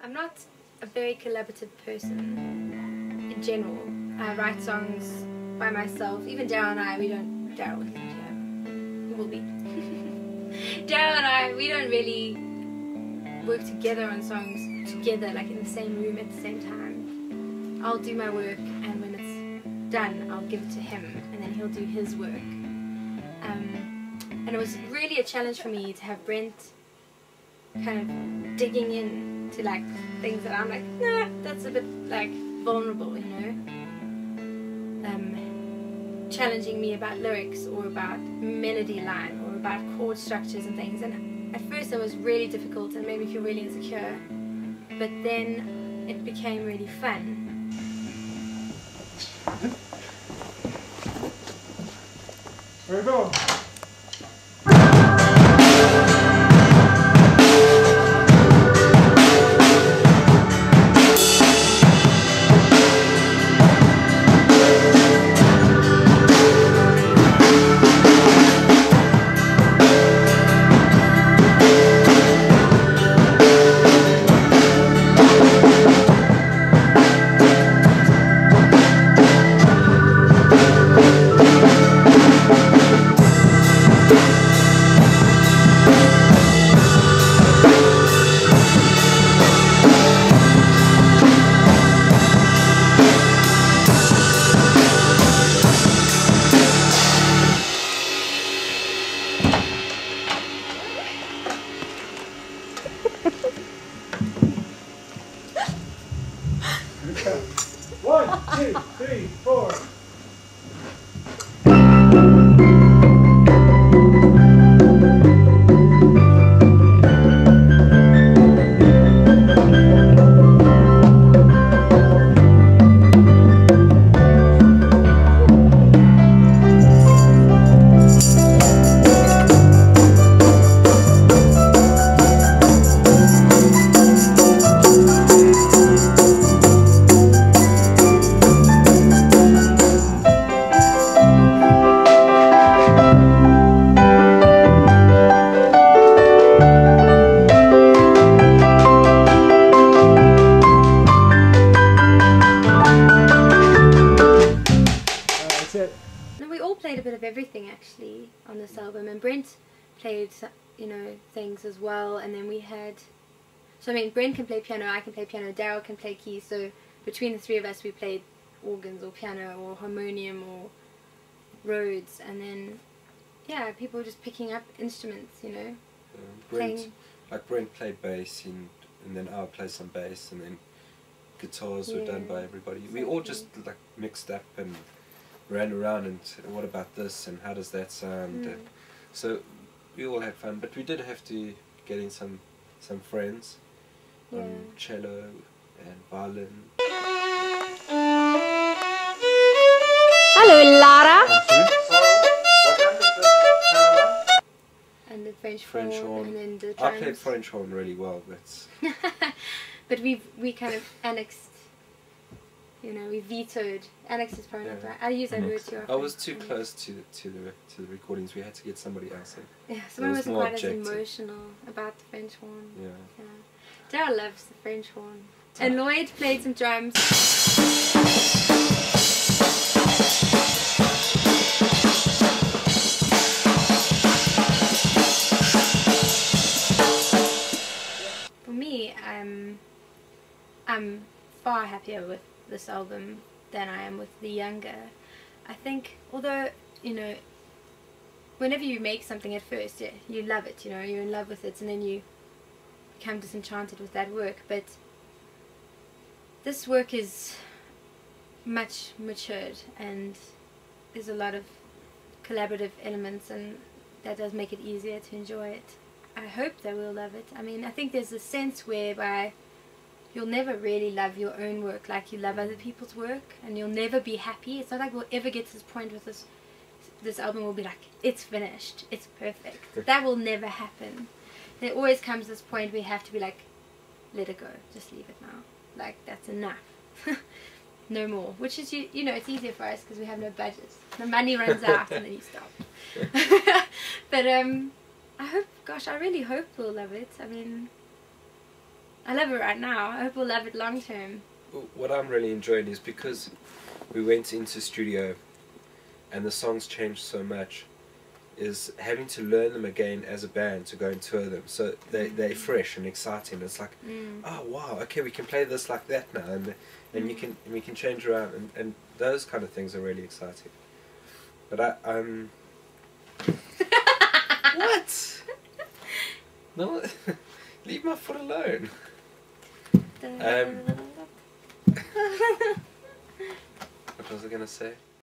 I'm not a very collaborative person in general. I write songs by myself. Even Daryl and I, we don't. Daryl isn't here. He will be. Daryl and I, we don't really work together on songs together, like in the same room at the same time. I'll do my work, and when it's done, I'll give it to him, and then he'll do his work. And it was really a challenge for me to have Brent kind of digging in to like things that I'm like, nah, that's a bit like vulnerable, you know. Challenging me about lyrics or about melody line or about chord structures and things. And at first it was really difficult and made me feel really insecure. But then it became really fun. Here we go. One, two, three, four. No, we all played a bit of everything actually on this album, and Brent played, you know, things as well. And then we had, so I mean, Brent can play piano, I can play piano, Daryl can play keys. So between the three of us, we played organs or piano or harmonium or Rhodes, and then yeah, people were just picking up instruments, you know. Brent played bass, and then I played some bass, and then guitars were done by everybody. We all just like mixed up and ran around and said, what about this and how does that sound? So we all had fun, but we did have to get in some friends on cello and violin. Hello, Lara. And the French horn, and then the drums. I played French horn really well, but we kind of annexed. You know, we vetoed. Annex is probably not right. I use that word too often. I was too close to the recordings. We had to get somebody else in. Yeah, someone wasn't quite as emotional about the French horn. Yeah. Daryl loves the French horn. And Lloyd played some drums. For me, I'm far happier with this album than I am with the younger. I think, although, you know, whenever you make something at first, you love it, you know, you're in love with it, and then you become disenchanted with that work, but this work is much matured, and there's a lot of collaborative elements, and that does make it easier to enjoy it. I hope they will love it. I mean, I think there's a sense whereby you'll never really love your own work like you love other people's work, and you'll never be happy. It's not like we'll ever get to this point with this album will be like, it's finished, it's perfect. That will never happen. There always comes this point where you have to be like, let it go, just leave it now. Like, that's enough. No more. Which is, you know, it's easier for us because we have no budget. The money runs out and then you stop. But I hope, gosh, I really hope we'll love it. I mean, I love it right now. I hope we'll love it long term. What I'm really enjoying is because we went into studio and the songs changed so much, is having to learn them again as a band to go and tour them. So they're fresh and exciting. It's like, oh wow, okay, we can play this like that now, and we can change around, and those kind of things are really exciting. But what? No, leave my foot alone. What was I gonna say?